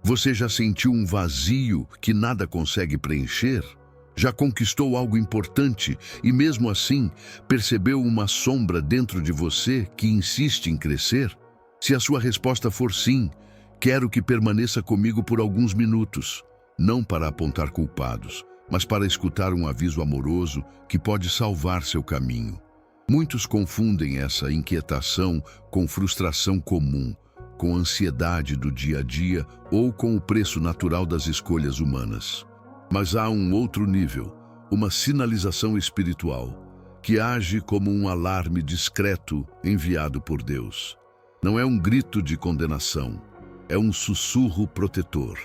Você já sentiu um vazio que nada consegue preencher? Já conquistou algo importante e, mesmo assim, percebeu uma sombra dentro de você que insiste em crescer? Se a sua resposta for sim, quero que permaneça comigo por alguns minutos, não para apontar culpados, mas para escutar um aviso amoroso que pode salvar seu caminho. Muitos confundem essa inquietação com frustração comum, com ansiedade do dia a dia ou com o preço natural das escolhas humanas. Mas há um outro nível, uma sinalização espiritual, que age como um alarme discreto enviado por Deus. Não é um grito de condenação, é um sussurro protetor.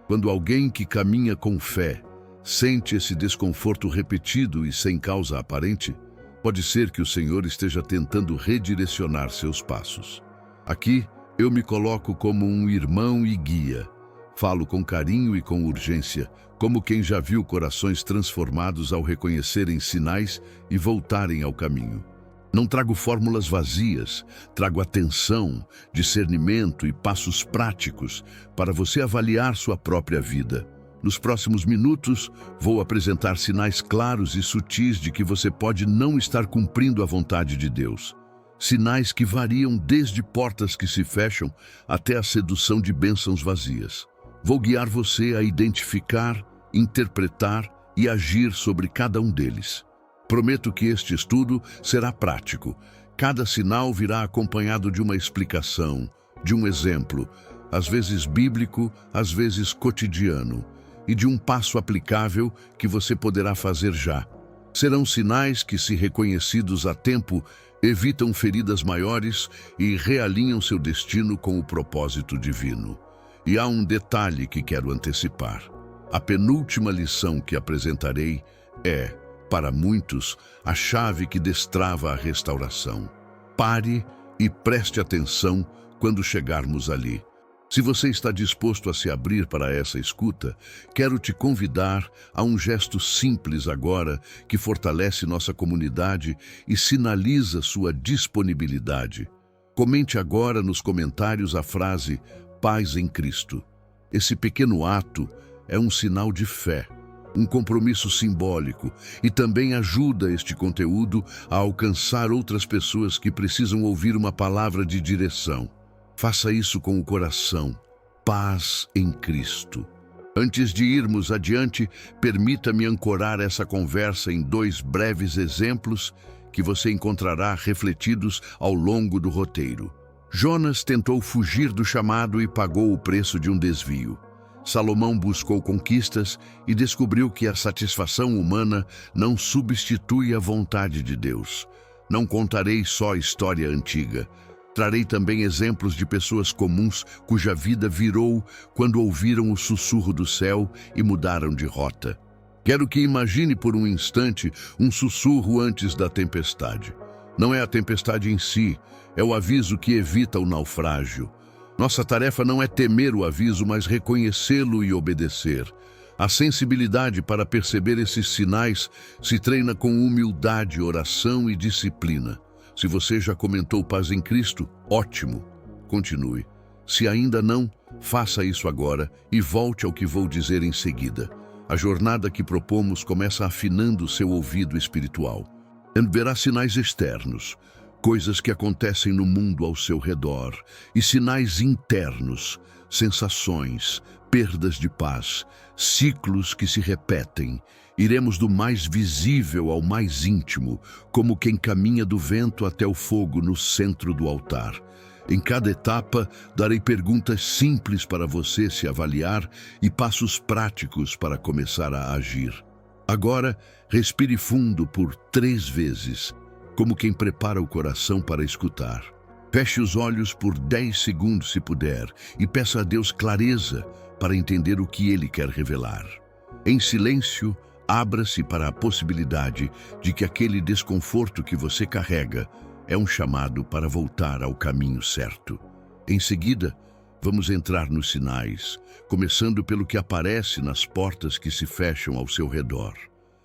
Quando alguém que caminha com fé sente esse desconforto repetido e sem causa aparente, pode ser que o Senhor esteja tentando redirecionar seus passos. Aqui, eu me coloco como um irmão e guia. Falo com carinho e com urgência, como quem já viu corações transformados ao reconhecerem sinais e voltarem ao caminho. Não trago fórmulas vazias, trago atenção, discernimento e passos práticos para você avaliar sua própria vida. Nos próximos minutos, vou apresentar sinais claros e sutis de que você pode não estar cumprindo a vontade de Deus. Sinais que variam desde portas que se fecham até a sedução de bênçãos vazias. Vou guiar você a identificar, interpretar e agir sobre cada um deles. Prometo que este estudo será prático. Cada sinal virá acompanhado de uma explicação, de um exemplo, às vezes bíblico, às vezes cotidiano, e de um passo aplicável que você poderá fazer já. Serão sinais que, se reconhecidos a tempo, evitam feridas maiores e realinham seu destino com o propósito divino. E há um detalhe que quero antecipar. A penúltima lição que apresentarei é, para muitos, a chave que destrava a restauração. Pare e preste atenção quando chegarmos ali. Se você está disposto a se abrir para essa escuta, quero te convidar a um gesto simples agora que fortalece nossa comunidade e sinaliza sua disponibilidade. Comente agora nos comentários a frase "Paz em Cristo". Esse pequeno ato é um sinal de fé, um compromisso simbólico e também ajuda este conteúdo a alcançar outras pessoas que precisam ouvir uma palavra de direção. Faça isso com o coração. Paz em Cristo. Antes de irmos adiante, permita-me ancorar essa conversa em 2 breves exemplos que você encontrará refletidos ao longo do roteiro. Jonas tentou fugir do chamado e pagou o preço de um desvio. Salomão buscou conquistas e descobriu que a satisfação humana não substitui a vontade de Deus. Não contarei só história antiga. Trarei também exemplos de pessoas comuns cuja vida virou quando ouviram o sussurro do céu e mudaram de rota. Quero que imagine por um instante um sussurro antes da tempestade. Não é a tempestade em si, é o aviso que evita o naufrágio. Nossa tarefa não é temer o aviso, mas reconhecê-lo e obedecer. A sensibilidade para perceber esses sinais se treina com humildade, oração e disciplina. Se você já comentou Paz em Cristo, ótimo, continue. Se ainda não, faça isso agora e volte ao que vou dizer em seguida. A jornada que propomos começa afinando seu ouvido espiritual. Verá sinais externos, coisas que acontecem no mundo ao seu redor, e sinais internos, sensações, perdas de paz, ciclos que se repetem. Iremos do mais visível ao mais íntimo, como quem caminha do vento até o fogo no centro do altar. Em cada etapa, darei perguntas simples para você se avaliar e passos práticos para começar a agir. Agora, respire fundo por 3 vezes, como quem prepara o coração para escutar. Feche os olhos por 10 segundos se puder e peça a Deus clareza para entender o que Ele quer revelar. Em silêncio, abra-se para a possibilidade de que aquele desconforto que você carrega é um chamado para voltar ao caminho certo. Em seguida, vamos entrar nos sinais, começando pelo que aparece nas portas que se fecham ao seu redor.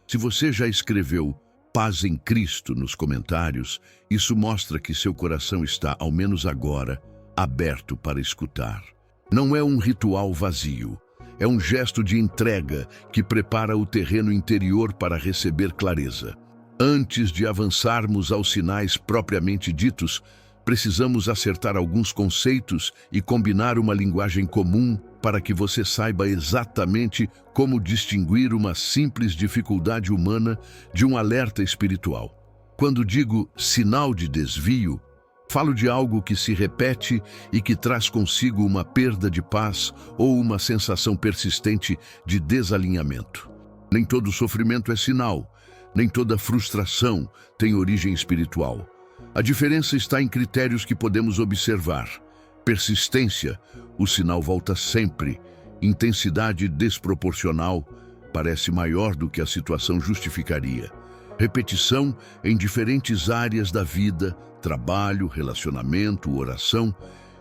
Se você já escreveu Paz em Cristo nos comentários, isso mostra que seu coração está, ao menos agora, aberto para escutar. Não é um ritual vazio. É um gesto de entrega que prepara o terreno interior para receber clareza. Antes de avançarmos aos sinais propriamente ditos, precisamos acertar alguns conceitos e combinar uma linguagem comum para que você saiba exatamente como distinguir uma simples dificuldade humana de um alerta espiritual. Quando digo sinal de desvio, falo de algo que se repete e que traz consigo uma perda de paz ou uma sensação persistente de desalinhamento. Nem todo sofrimento é sinal, nem toda frustração tem origem espiritual. A diferença está em critérios que podemos observar. Persistência, o sinal volta sempre. Intensidade desproporcional, parece maior do que a situação justificaria. Repetição em diferentes áreas da vida, trabalho, relacionamento, oração,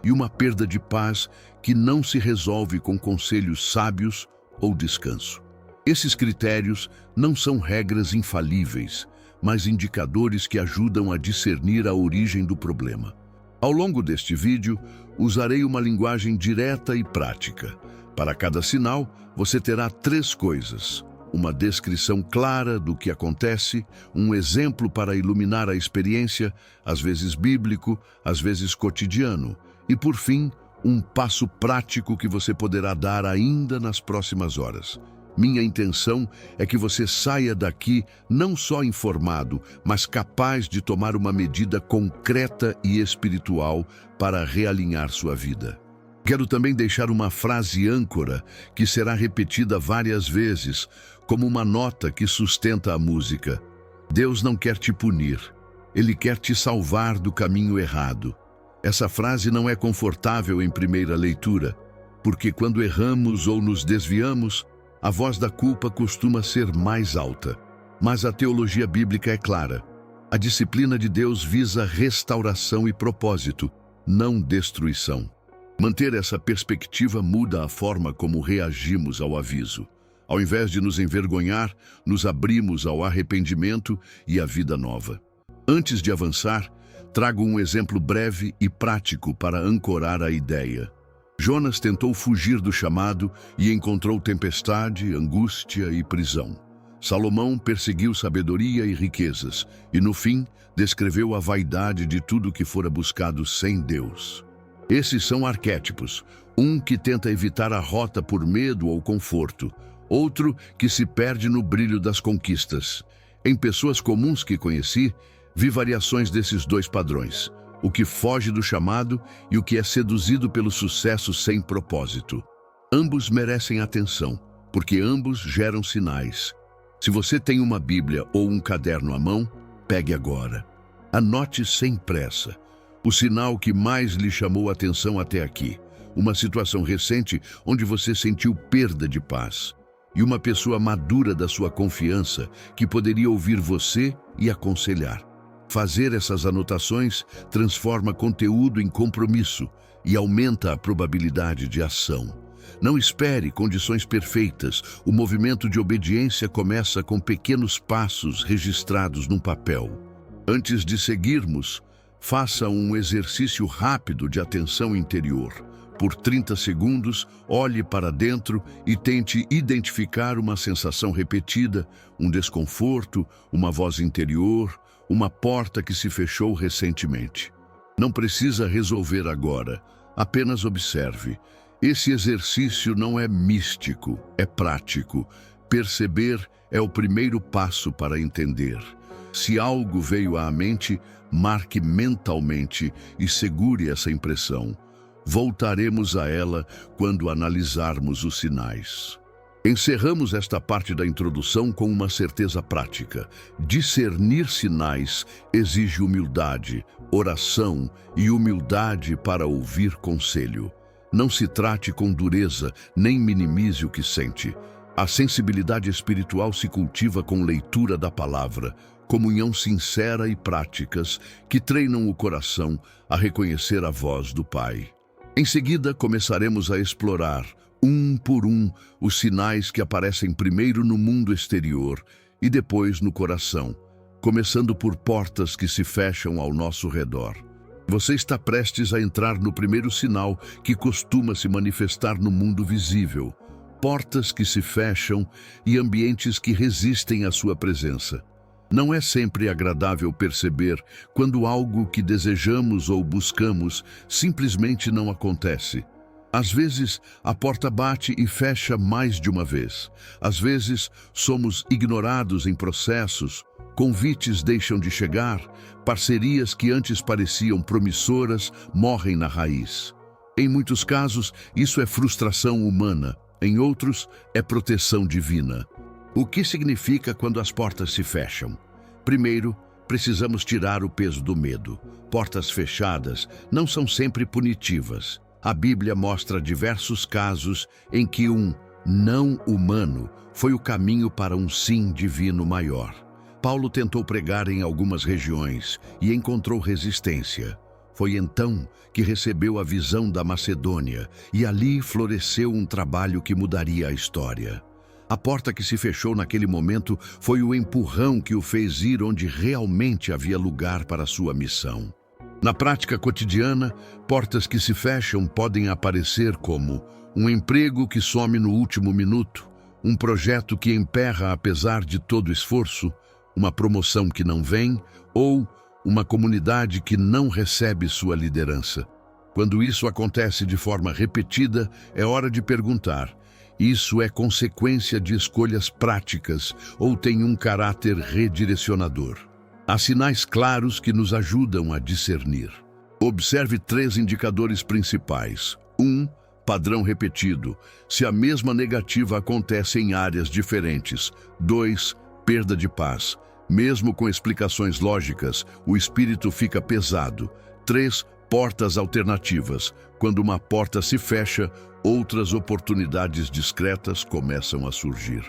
e uma perda de paz que não se resolve com conselhos sábios ou descanso. Esses critérios não são regras infalíveis, mas indicadores que ajudam a discernir a origem do problema. Ao longo deste vídeo, usarei uma linguagem direta e prática. Para cada sinal, você terá 3 coisas: uma descrição clara do que acontece, um exemplo para iluminar a experiência, às vezes bíblico, às vezes cotidiano, e, por fim, um passo prático que você poderá dar ainda nas próximas horas. Minha intenção é que você saia daqui não só informado, mas capaz de tomar uma medida concreta e espiritual para realinhar sua vida. Quero também deixar uma frase âncora que será repetida várias vezes, como uma nota que sustenta a música. Deus não quer te punir, Ele quer te salvar do caminho errado. Essa frase não é confortável em primeira leitura, porque quando erramos ou nos desviamos, a voz da culpa costuma ser mais alta. Mas a teologia bíblica é clara. A disciplina de Deus visa restauração e propósito, não destruição. Manter essa perspectiva muda a forma como reagimos ao aviso. Ao invés de nos envergonhar, nos abrimos ao arrependimento e à vida nova. Antes de avançar, trago um exemplo breve e prático para ancorar a ideia. Jonas tentou fugir do chamado e encontrou tempestade, angústia e prisão. Salomão perseguiu sabedoria e riquezas e, no fim, descreveu a vaidade de tudo que fora buscado sem Deus. Esses são arquétipos, um que tenta evitar a rota por medo ou conforto, outro que se perde no brilho das conquistas. Em pessoas comuns que conheci, vi variações desses 2 padrões: o que foge do chamado e o que é seduzido pelo sucesso sem propósito. Ambos merecem atenção, porque ambos geram sinais. Se você tem uma Bíblia ou um caderno à mão, pegue agora. Anote sem pressa o sinal que mais lhe chamou a atenção até aqui, uma situação recente onde você sentiu perda de paz, e uma pessoa madura da sua confiança que poderia ouvir você e aconselhar. Fazer essas anotações transforma conteúdo em compromisso e aumenta a probabilidade de ação. Não espere condições perfeitas. O movimento de obediência começa com pequenos passos registrados num papel. Antes de seguirmos, faça um exercício rápido de atenção interior. Por 30 segundos, olhe para dentro e tente identificar uma sensação repetida, um desconforto, uma voz interior, uma porta que se fechou recentemente. Não precisa resolver agora, apenas observe. Esse exercício não é místico, é prático. Perceber é o primeiro passo para entender. Se algo veio à mente, marque mentalmente e segure essa impressão. Voltaremos a ela quando analisarmos os sinais. Encerramos esta parte da introdução com uma certeza prática. Discernir sinais exige humildade, oração e humildade para ouvir conselho. Não se trate com dureza, nem minimize o que sente. A sensibilidade espiritual se cultiva com leitura da palavra, comunhão sincera e práticas que treinam o coração a reconhecer a voz do Pai. Em seguida, começaremos a explorar, um por um, os sinais que aparecem primeiro no mundo exterior e depois no coração, começando por portas que se fecham ao nosso redor. Você está prestes a entrar no primeiro sinal que costuma se manifestar no mundo visível: portas que se fecham e ambientes que resistem à sua presença. Não é sempre agradável perceber quando algo que desejamos ou buscamos simplesmente não acontece. Às vezes, a porta bate e fecha mais de uma vez. Às vezes, somos ignorados em processos, convites deixam de chegar, parcerias que antes pareciam promissoras morrem na raiz. Em muitos casos, isso é frustração humana, em outros, é proteção divina. O que significa quando as portas se fecham? Primeiro, precisamos tirar o peso do medo. Portas fechadas não são sempre punitivas. A Bíblia mostra diversos casos em que um não humano foi o caminho para um sim divino maior. Paulo tentou pregar em algumas regiões e encontrou resistência. Foi então que recebeu a visão da Macedônia e ali floresceu um trabalho que mudaria a história. A porta que se fechou naquele momento foi o empurrão que o fez ir onde realmente havia lugar para a sua missão. Na prática cotidiana, portas que se fecham podem aparecer como um emprego que some no último minuto, um projeto que emperra apesar de todo esforço, uma promoção que não vem ou uma comunidade que não recebe sua liderança. Quando isso acontece de forma repetida, é hora de perguntar: isso é consequência de escolhas práticas ou tem um caráter redirecionador? Há sinais claros que nos ajudam a discernir. Observe 3 indicadores principais. 1. Padrão repetido. Se a mesma negativa acontece em áreas diferentes. 2. Perda de paz. Mesmo com explicações lógicas, o espírito fica pesado. 3. Portas alternativas. Quando uma porta se fecha, outras oportunidades discretas começam a surgir.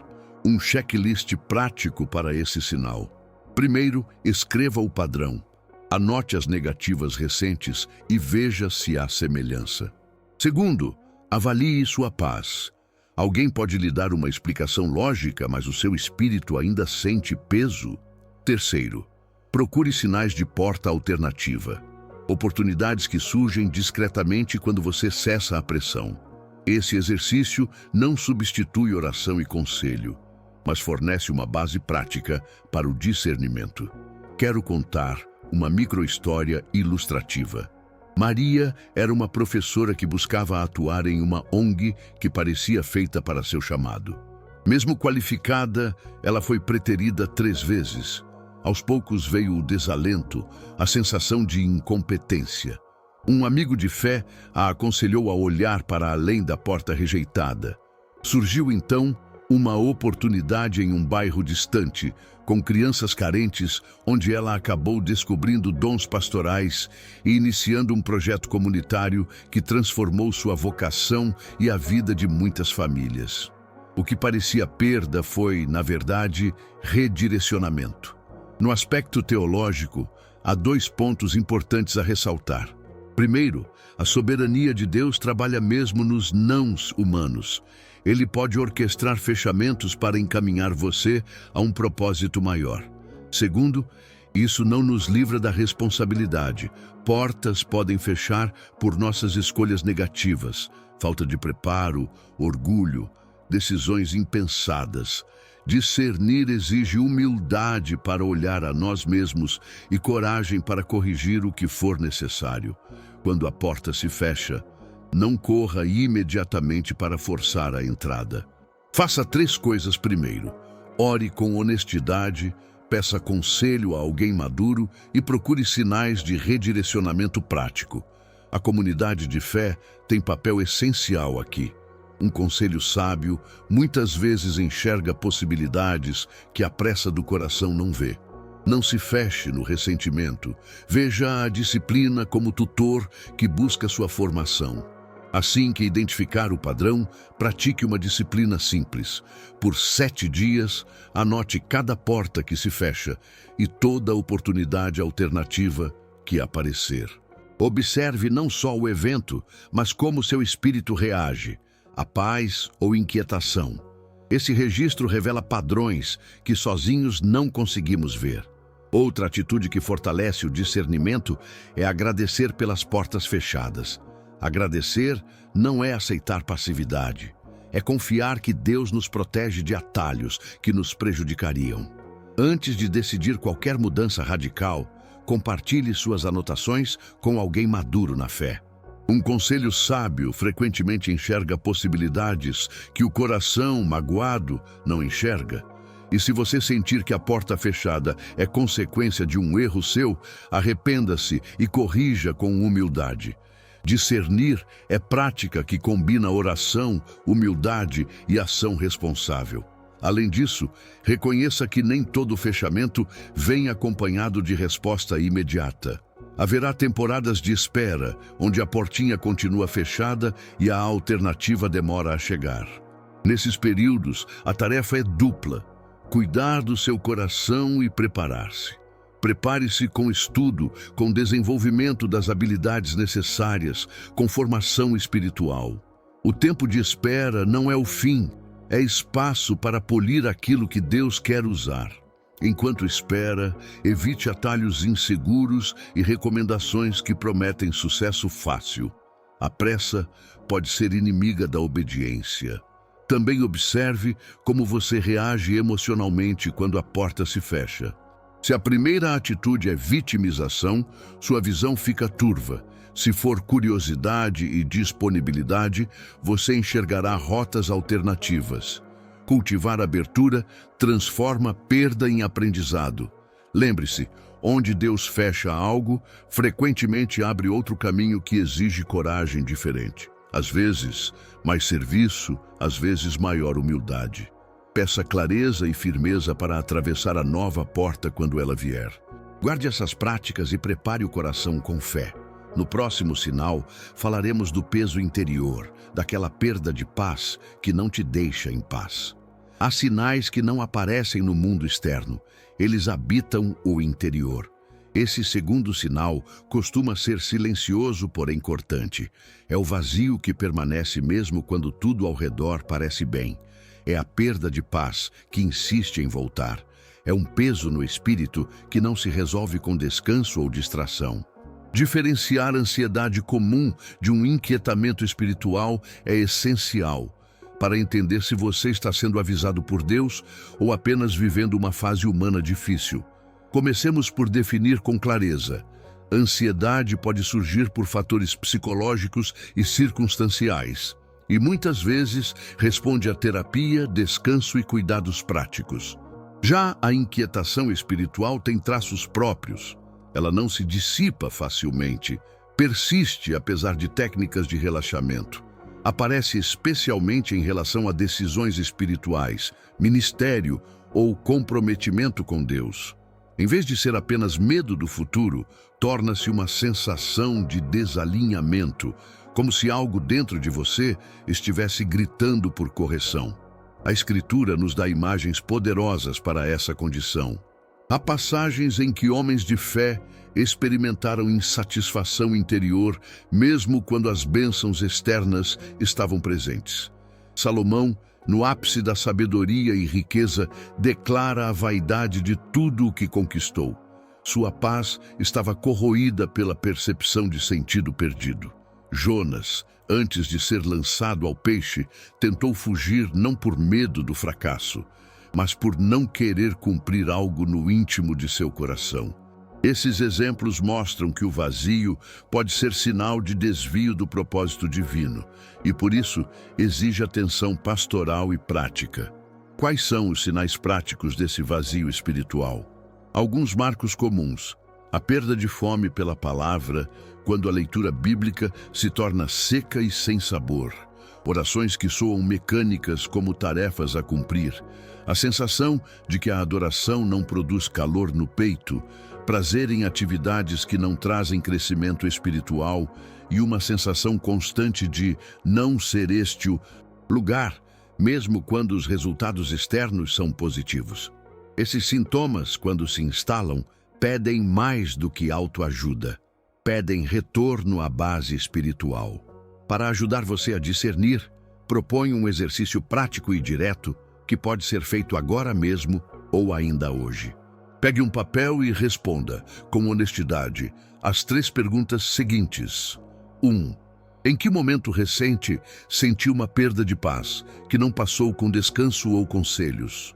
Um checklist prático para esse sinal. Primeiro, escreva o padrão. Anote as negativas recentes e veja se há semelhança. Segundo, avalie sua paz. Alguém pode lhe dar uma explicação lógica, mas o seu espírito ainda sente peso. Terceiro, procure sinais de porta alternativa. Oportunidades que surgem discretamente quando você cessa a pressão. Esse exercício não substitui oração e conselho, mas fornece uma base prática para o discernimento. Quero contar uma micro-história ilustrativa. Maria era uma professora que buscava atuar em uma ONG que parecia feita para seu chamado. Mesmo qualificada, ela foi preterida 3 vezes. Aos poucos veio o desalento, a sensação de incompetência. Um amigo de fé a aconselhou a olhar para além da porta rejeitada. Surgiu então uma oportunidade em um bairro distante, com crianças carentes, onde ela acabou descobrindo dons pastorais e iniciando um projeto comunitário que transformou sua vocação e a vida de muitas famílias. O que parecia perda foi, na verdade, redirecionamento. No aspecto teológico, há 2 pontos importantes a ressaltar. Primeiro, a soberania de Deus trabalha mesmo nos nãos humanos. Ele pode orquestrar fechamentos para encaminhar você a um propósito maior. Segundo, isso não nos livra da responsabilidade. Portas podem fechar por nossas escolhas negativas, falta de preparo, orgulho, decisões impensadas. Discernir exige humildade para olhar a nós mesmos e coragem para corrigir o que for necessário. Quando a porta se fecha, não corra imediatamente para forçar a entrada. Faça 3 coisas primeiro. Ore com honestidade, peça conselho a alguém maduro e procure sinais de redirecionamento prático. A comunidade de fé tem papel essencial aqui. Um conselho sábio muitas vezes enxerga possibilidades que a pressa do coração não vê. Não se feche no ressentimento. Veja a disciplina como tutor que busca sua formação. Assim que identificar o padrão, pratique uma disciplina simples. Por 7 dias, anote cada porta que se fecha e toda oportunidade alternativa que aparecer. Observe não só o evento, mas como seu espírito reage, a paz ou inquietação. Esse registro revela padrões que sozinhos não conseguimos ver. Outra atitude que fortalece o discernimento é agradecer pelas portas fechadas. Agradecer não é aceitar passividade, é confiar que Deus nos protege de atalhos que nos prejudicariam. Antes de decidir qualquer mudança radical, compartilhe suas anotações com alguém maduro na fé. Um conselho sábio frequentemente enxerga possibilidades que o coração magoado não enxerga. E se você sentir que a porta fechada é consequência de um erro seu, arrependa-se e corrija com humildade. Discernir é prática que combina oração, humildade e ação responsável. Além disso, reconheça que nem todo fechamento vem acompanhado de resposta imediata. Haverá temporadas de espera, onde a portinha continua fechada e a alternativa demora a chegar. Nesses períodos, a tarefa é dupla: cuidar do seu coração e preparar-se. Prepare-se com estudo, com desenvolvimento das habilidades necessárias, com formação espiritual. O tempo de espera não é o fim, é espaço para polir aquilo que Deus quer usar. Enquanto espera, evite atalhos inseguros e recomendações que prometem sucesso fácil. A pressa pode ser inimiga da obediência. Também observe como você reage emocionalmente quando a porta se fecha. Se a primeira atitude é vitimização, sua visão fica turva. Se for curiosidade e disponibilidade, você enxergará rotas alternativas. Cultivar abertura transforma perda em aprendizado. Lembre-se, onde Deus fecha algo, frequentemente abre outro caminho que exige coragem diferente. Às vezes, mais serviço, às vezes maior humildade. Peça clareza e firmeza para atravessar a nova porta quando ela vier. Guarde essas práticas e prepare o coração com fé. No próximo sinal, falaremos do peso interior, daquela perda de paz que não te deixa em paz. Há sinais que não aparecem no mundo externo, eles habitam o interior. Esse segundo sinal costuma ser silencioso, porém cortante. É o vazio que permanece mesmo quando tudo ao redor parece bem. É a perda de paz que insiste em voltar. É um peso no espírito que não se resolve com descanso ou distração. Diferenciar a ansiedade comum de um inquietamento espiritual é essencial para entender se você está sendo avisado por Deus ou apenas vivendo uma fase humana difícil. Comecemos por definir com clareza. Ansiedade pode surgir por fatores psicológicos e circunstanciais, e muitas vezes responde a terapia, descanso e cuidados práticos. Já a inquietação espiritual tem traços próprios. Ela não se dissipa facilmente, persiste apesar de técnicas de relaxamento. Aparece especialmente em relação a decisões espirituais, ministério ou comprometimento com Deus. Em vez de ser apenas medo do futuro, torna-se uma sensação de desalinhamento, como se algo dentro de você estivesse gritando por correção. A Escritura nos dá imagens poderosas para essa condição. Há passagens em que homens de fé experimentaram insatisfação interior, mesmo quando as bênçãos externas estavam presentes. Salomão, no ápice da sabedoria e riqueza, declara a vaidade de tudo o que conquistou. Sua paz estava corroída pela percepção de sentido perdido. Jonas, antes de ser lançado ao peixe, tentou fugir não por medo do fracasso, mas por não querer cumprir algo no íntimo de seu coração. Esses exemplos mostram que o vazio pode ser sinal de desvio do propósito divino e, por isso, exige atenção pastoral e prática. Quais são os sinais práticos desse vazio espiritual? Alguns marcos comuns. A perda de fome pela palavra, quando a leitura bíblica se torna seca e sem sabor. Orações que soam mecânicas como tarefas a cumprir. A sensação de que a adoração não produz calor no peito, prazer em atividades que não trazem crescimento espiritual e uma sensação constante de não ser este o lugar, mesmo quando os resultados externos são positivos. Esses sintomas, quando se instalam, pedem mais do que autoajuda. Pedem retorno à base espiritual. Para ajudar você a discernir, proponho um exercício prático e direto que pode ser feito agora mesmo ou ainda hoje. Pegue um papel e responda, com honestidade, as 3 perguntas seguintes. 1. Em que momento recente sentiu uma perda de paz, que não passou com descanso ou conselhos?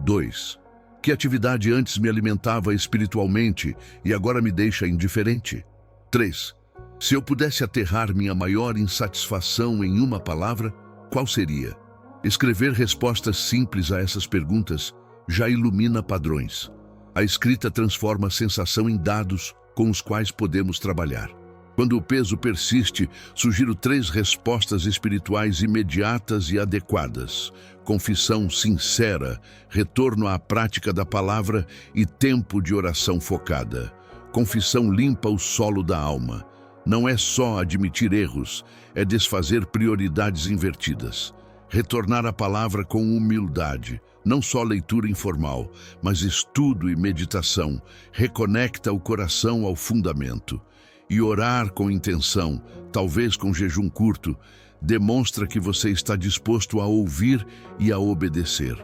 2. Que atividade antes me alimentava espiritualmente e agora me deixa indiferente? 3. Se eu pudesse aterrar minha maior insatisfação em uma palavra, qual seria? Escrever respostas simples a essas perguntas já ilumina padrões. A escrita transforma a sensação em dados com os quais podemos trabalhar. Quando o peso persiste, sugiro 3 respostas espirituais imediatas e adequadas: confissão sincera, retorno à prática da palavra e tempo de oração focada. Confissão limpa o solo da alma. Não é só admitir erros, é desfazer prioridades invertidas. Retornar à palavra com humildade, não só leitura informal, mas estudo e meditação, reconecta o coração ao fundamento. E orar com intenção, talvez com jejum curto, demonstra que você está disposto a ouvir e a obedecer.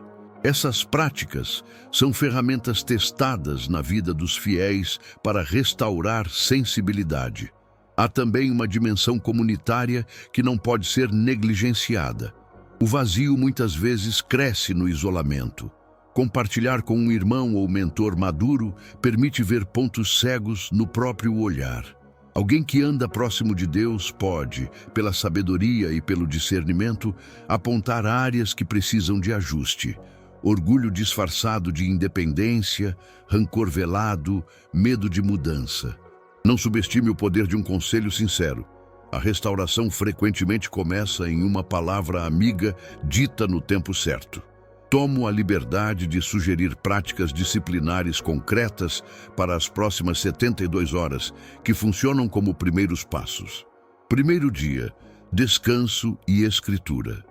Essas práticas são ferramentas testadas na vida dos fiéis para restaurar sensibilidade. Há também uma dimensão comunitária que não pode ser negligenciada. O vazio muitas vezes cresce no isolamento. Compartilhar com um irmão ou mentor maduro permite ver pontos cegos no próprio olhar. Alguém que anda próximo de Deus pode, pela sabedoria e pelo discernimento, apontar áreas que precisam de ajuste. Orgulho disfarçado de independência, rancor velado, medo de mudança. Não subestime o poder de um conselho sincero. A restauração frequentemente começa em uma palavra amiga dita no tempo certo. Tomo a liberdade de sugerir práticas disciplinares concretas para as próximas 72 horas, que funcionam como primeiros passos. Primeiro dia, descanso e escritura.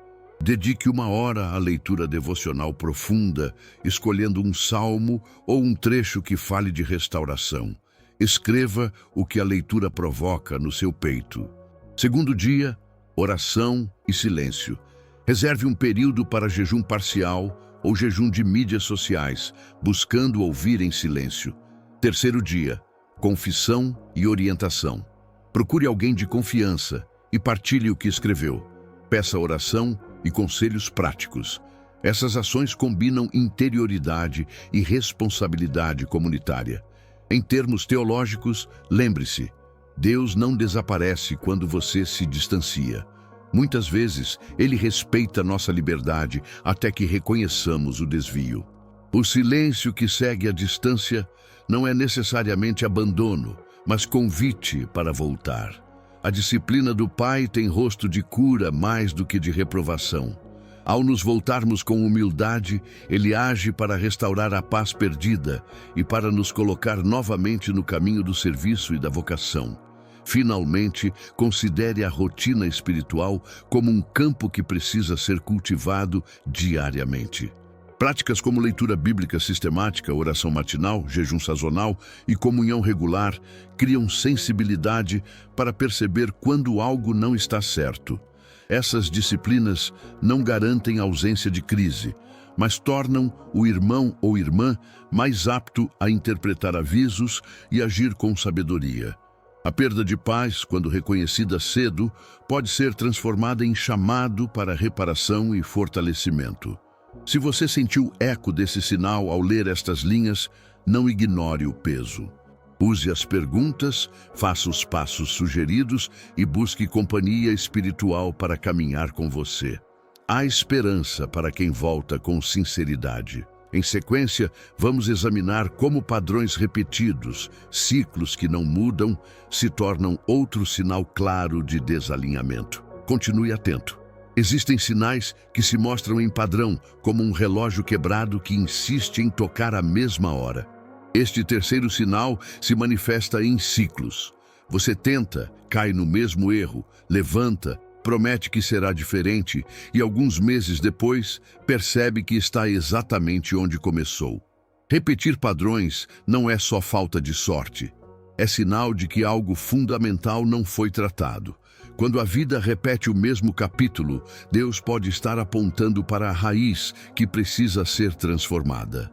Dedique 1 hora à leitura devocional profunda, escolhendo um salmo ou um trecho que fale de restauração. Escreva o que a leitura provoca no seu peito. Segundo dia, oração e silêncio. Reserve um período para jejum parcial ou jejum de mídias sociais, buscando ouvir em silêncio. Terceiro dia, confissão e orientação. Procure alguém de confiança e partilhe o que escreveu. Peça oração e conselhos práticos. Essas ações combinam interioridade e responsabilidade comunitária. Em termos teológicos, lembre-se, Deus não desaparece quando você se distancia. Muitas vezes, Ele respeita nossa liberdade até que reconheçamos o desvio. O silêncio que segue a distância não é necessariamente abandono, mas convite para voltar. A disciplina do Pai tem rosto de cura mais do que de reprovação. Ao nos voltarmos com humildade, Ele age para restaurar a paz perdida e para nos colocar novamente no caminho do serviço e da vocação. Finalmente, considere a rotina espiritual como um campo que precisa ser cultivado diariamente. Práticas como leitura bíblica sistemática, oração matinal, jejum sazonal e comunhão regular criam sensibilidade para perceber quando algo não está certo. Essas disciplinas não garantem ausência de crise, mas tornam o irmão ou irmã mais apto a interpretar avisos e agir com sabedoria. A perda de paz, quando reconhecida cedo, pode ser transformada em chamado para reparação e fortalecimento. Se você sentiu eco desse sinal ao ler estas linhas, não ignore o peso. Use as perguntas, faça os passos sugeridos e busque companhia espiritual para caminhar com você. Há esperança para quem volta com sinceridade. Em sequência, vamos examinar como padrões repetidos, ciclos que não mudam, se tornam outro sinal claro de desalinhamento. Continue atento. Existem sinais que se mostram em padrão, como um relógio quebrado que insiste em tocar a mesma hora. Este terceiro sinal se manifesta em ciclos. Você tenta, cai no mesmo erro, levanta, promete que será diferente e alguns meses depois percebe que está exatamente onde começou. Repetir padrões não é só falta de sorte. É sinal de que algo fundamental não foi tratado. Quando a vida repete o mesmo capítulo, Deus pode estar apontando para a raiz que precisa ser transformada.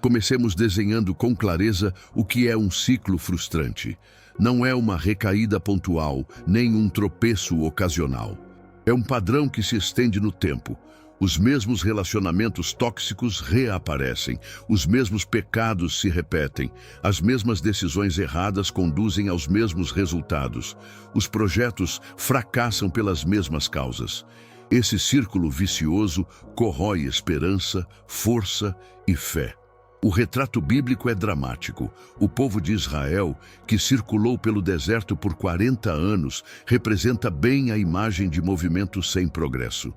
Comecemos desenhando com clareza o que é um ciclo frustrante. Não é uma recaída pontual, nem um tropeço ocasional. É um padrão que se estende no tempo. Os mesmos relacionamentos tóxicos reaparecem, os mesmos pecados se repetem, as mesmas decisões erradas conduzem aos mesmos resultados. Os projetos fracassam pelas mesmas causas. Esse círculo vicioso corrói esperança, força e fé. O retrato bíblico é dramático. O povo de Israel, que circulou pelo deserto por 40 anos, representa bem a imagem de movimento sem progresso.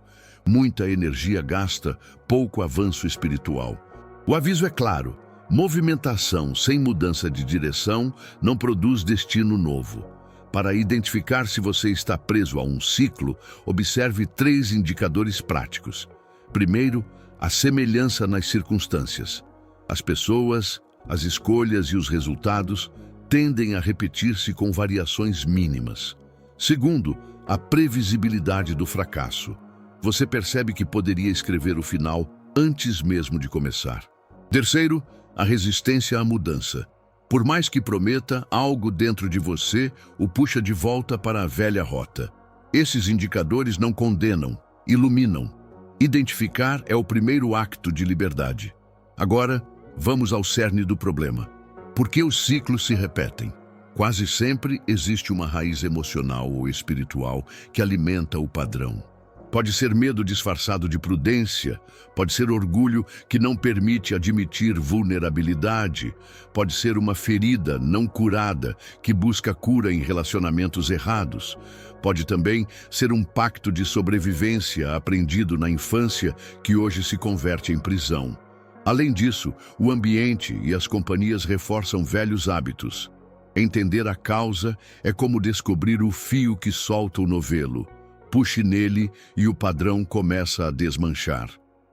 Muita energia gasta, pouco avanço espiritual. O aviso é claro: movimentação sem mudança de direção não produz destino novo. Para identificar se você está preso a um ciclo, observe 3 indicadores práticos. Primeiro, a semelhança nas circunstâncias. As pessoas, as escolhas e os resultados tendem a repetir-se com variações mínimas. Segundo, a previsibilidade do fracasso. Você percebe que poderia escrever o final antes mesmo de começar. Terceiro, a resistência à mudança. Por mais que prometa, algo dentro de você o puxa de volta para a velha rota. Esses indicadores não condenam, iluminam. Identificar é o primeiro acto de liberdade. Agora, vamos ao cerne do problema. Por que os ciclos se repetem? Quase sempre existe uma raiz emocional ou espiritual que alimenta o padrão. Pode ser medo disfarçado de prudência, pode ser orgulho que não permite admitir vulnerabilidade, pode ser uma ferida não curada que busca cura em relacionamentos errados, pode também ser um pacto de sobrevivência aprendido na infância que hoje se converte em prisão. Além disso, o ambiente e as companhias reforçam velhos hábitos. Entender a causa é como descobrir o fio que solta o novelo. Puxe nele e o padrão começa a desmanchar.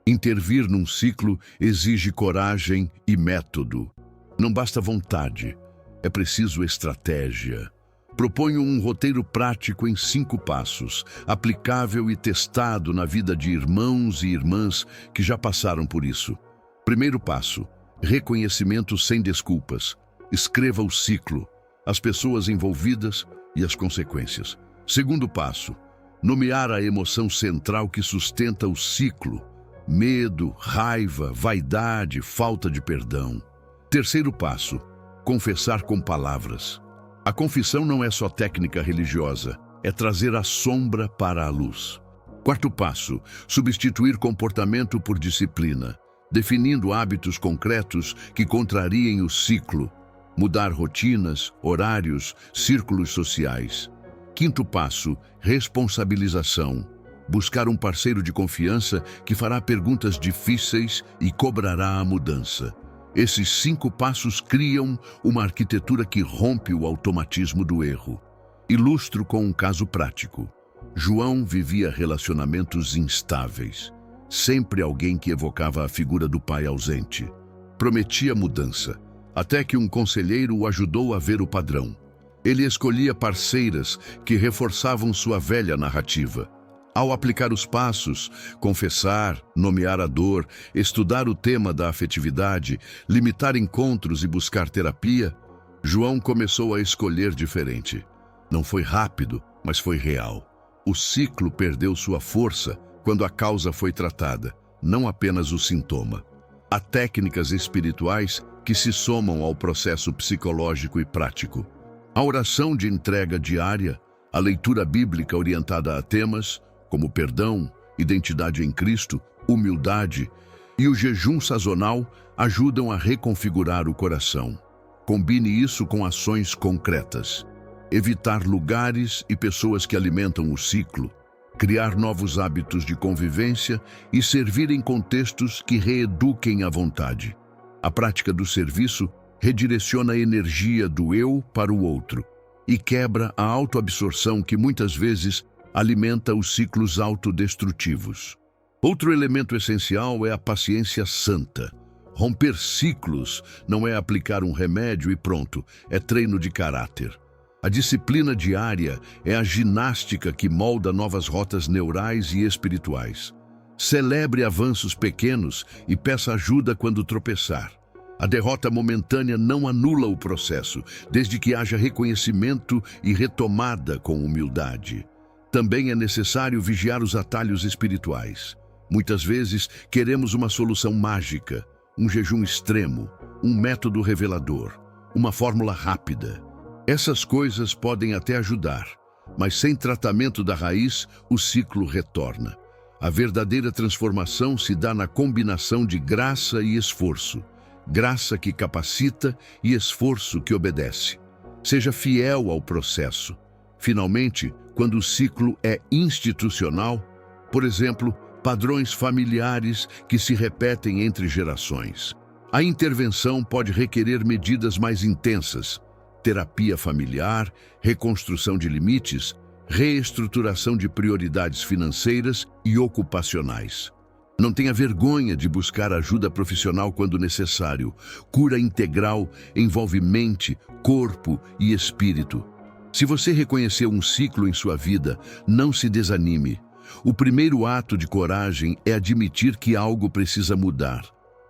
Intervir num ciclo exige coragem e método. Não basta vontade, é preciso estratégia. Proponho um roteiro prático em 5 passos, aplicável e testado na vida de irmãos e irmãs que já passaram por isso. Primeiro passo: reconhecimento sem desculpas. Escreva o ciclo, as pessoas envolvidas e as consequências. Segundo passo: nomear a emoção central que sustenta o ciclo. Medo, raiva, vaidade, falta de perdão. Terceiro passo: confessar com palavras. A confissão não é só técnica religiosa, é trazer a sombra para a luz. Quarto passo: substituir comportamento por disciplina, definindo hábitos concretos que contrariem o ciclo. Mudar rotinas, horários, círculos sociais. Quinto passo: responsabilização. Buscar um parceiro de confiança que fará perguntas difíceis e cobrará a mudança. Esses 5 passos criam uma arquitetura que rompe o automatismo do erro. Ilustro com um caso prático. João vivia relacionamentos instáveis. Sempre alguém que evocava a figura do pai ausente. Prometia mudança, até que um conselheiro o ajudou a ver o padrão. Ele escolhia parceiras que reforçavam sua velha narrativa. Ao aplicar os passos, confessar, nomear a dor, estudar o tema da afetividade, limitar encontros e buscar terapia, João começou a escolher diferente. Não foi rápido, mas foi real. O ciclo perdeu sua força quando a causa foi tratada, não apenas o sintoma. Há técnicas espirituais que se somam ao processo psicológico e prático. A oração de entrega diária, a leitura bíblica orientada a temas como perdão, identidade em Cristo, humildade e o jejum sazonal ajudam a reconfigurar o coração. Combine isso com ações concretas. Evitar lugares e pessoas que alimentam o ciclo, criar novos hábitos de convivência e servir em contextos que reeduquem a vontade. A prática do serviço redireciona a energia do eu para o outro e quebra a autoabsorção que muitas vezes alimenta os ciclos autodestrutivos. Outro elemento essencial é a paciência santa. Romper ciclos não é aplicar um remédio e pronto, é treino de caráter. A disciplina diária é a ginástica que molda novas rotas neurais e espirituais. Celebre avanços pequenos e peça ajuda quando tropeçar. A derrota momentânea não anula o processo, desde que haja reconhecimento e retomada com humildade. Também é necessário vigiar os atalhos espirituais. Muitas vezes queremos uma solução mágica, um jejum extremo, um método revelador, uma fórmula rápida. Essas coisas podem até ajudar, mas sem tratamento da raiz, o ciclo retorna. A verdadeira transformação se dá na combinação de graça e esforço. Graça que capacita e esforço que obedece. Seja fiel ao processo. Finalmente, quando o ciclo é institucional, por exemplo, padrões familiares que se repetem entre gerações, a intervenção pode requerer medidas mais intensas: terapia familiar, reconstrução de limites, reestruturação de prioridades financeiras e ocupacionais. Não tenha vergonha de buscar ajuda profissional quando necessário. Cura integral envolve mente, corpo e espírito. Se você reconheceu um ciclo em sua vida, não se desanime. O primeiro ato de coragem é admitir que algo precisa mudar.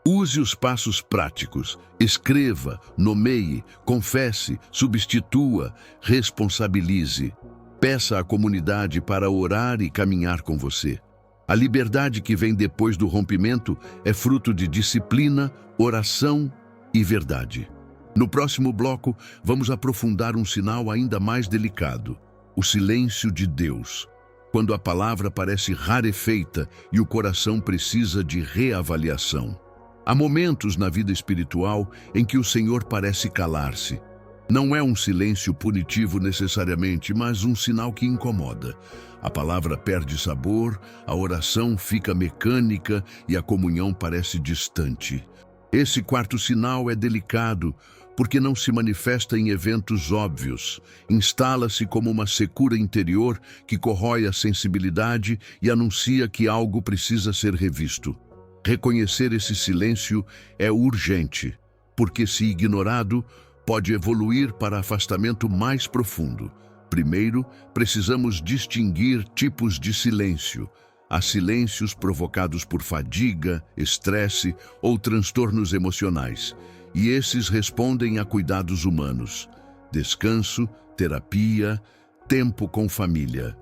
Use os passos práticos. Escreva, nomeie, confesse, substitua, responsabilize. Peça à comunidade para orar e caminhar com você. A liberdade que vem depois do rompimento é fruto de disciplina, oração e verdade. No próximo bloco, vamos aprofundar um sinal ainda mais delicado: o silêncio de Deus. Quando a palavra parece rarefeita e o coração precisa de reavaliação. Há momentos na vida espiritual em que o Senhor parece calar-se. Não é um silêncio punitivo necessariamente, mas um sinal que incomoda. A palavra perde sabor, a oração fica mecânica e a comunhão parece distante. Esse quarto sinal é delicado porque não se manifesta em eventos óbvios. Instala-se como uma secura interior que corrói a sensibilidade e anuncia que algo precisa ser revisto. Reconhecer esse silêncio é urgente, porque se ignorado, pode evoluir para afastamento mais profundo. Primeiro, precisamos distinguir tipos de silêncio. Há silêncios provocados por fadiga, estresse ou transtornos emocionais, e esses respondem a cuidados humanos: descanso, terapia, tempo com família.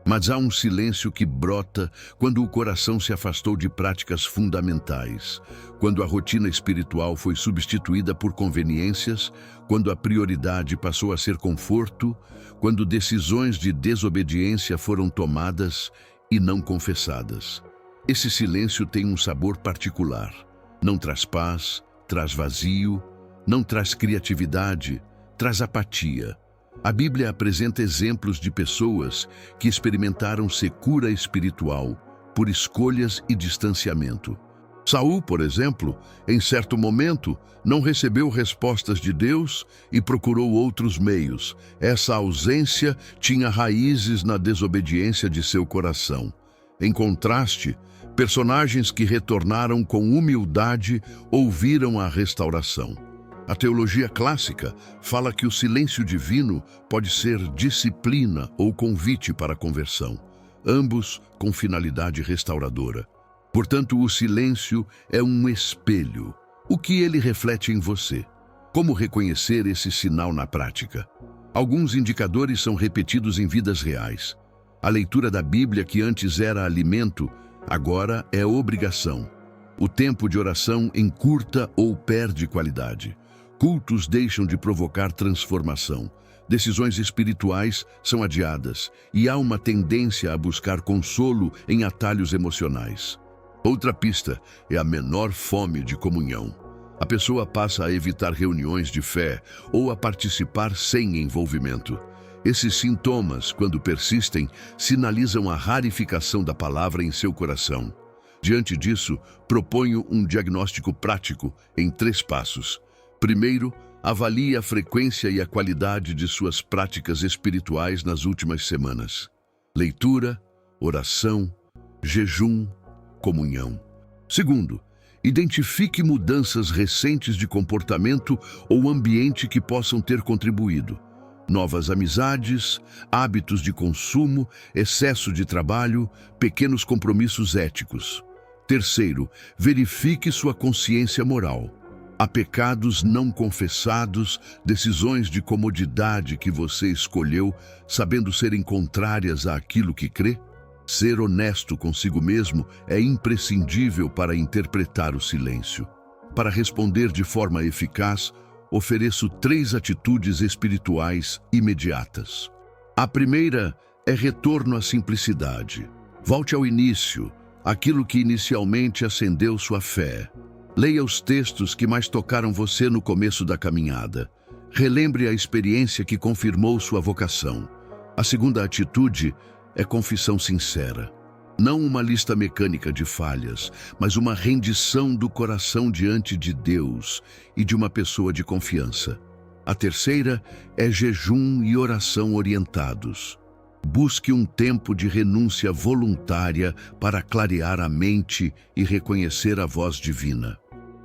Mas há um silêncio que brota quando o coração se afastou de práticas fundamentais, quando a rotina espiritual foi substituída por conveniências, quando a prioridade passou a ser conforto, quando decisões de desobediência foram tomadas e não confessadas. Esse silêncio tem um sabor particular. Não traz paz, traz vazio, não traz criatividade, traz apatia. A Bíblia apresenta exemplos de pessoas que experimentaram secura espiritual por escolhas e distanciamento. Saul, por exemplo, em certo momento, não recebeu respostas de Deus e procurou outros meios. Essa ausência tinha raízes na desobediência de seu coração. Em contraste, personagens que retornaram com humildade ouviram a restauração. A teologia clássica fala que o silêncio divino pode ser disciplina ou convite para a conversão, ambos com finalidade restauradora. Portanto, o silêncio é um espelho. O que ele reflete em você? Como reconhecer esse sinal na prática? Alguns indicadores são repetidos em vidas reais. A leitura da Bíblia, que antes era alimento, agora é obrigação. O tempo de oração encurta ou perde qualidade. Cultos deixam de provocar transformação. Decisões espirituais são adiadas e há uma tendência a buscar consolo em atalhos emocionais. Outra pista é a menor fome de comunhão. A pessoa passa a evitar reuniões de fé ou a participar sem envolvimento. Esses sintomas, quando persistem, sinalizam a rarificação da palavra em seu coração. Diante disso, proponho um diagnóstico prático em 3 passos. Primeiro, avalie a frequência e a qualidade de suas práticas espirituais nas últimas semanas. Leitura, oração, jejum, comunhão. Segundo, identifique mudanças recentes de comportamento ou ambiente que possam ter contribuído. Novas amizades, hábitos de consumo, excesso de trabalho, pequenos compromissos éticos. Terceiro, verifique sua consciência moral. Há pecados não confessados, decisões de comodidade que você escolheu, sabendo serem contrárias àquilo que crê? Ser honesto consigo mesmo é imprescindível para interpretar o silêncio. Para responder de forma eficaz, ofereço 3 atitudes espirituais imediatas. A primeira é retorno à simplicidade. Volte ao início, aquilo que inicialmente acendeu sua fé. Leia os textos que mais tocaram você no começo da caminhada. Relembre a experiência que confirmou sua vocação. A segunda atitude é confissão sincera. Não uma lista mecânica de falhas, mas uma rendição do coração diante de Deus e de uma pessoa de confiança. A terceira é jejum e oração orientados. Busque um tempo de renúncia voluntária para clarear a mente e reconhecer a voz divina.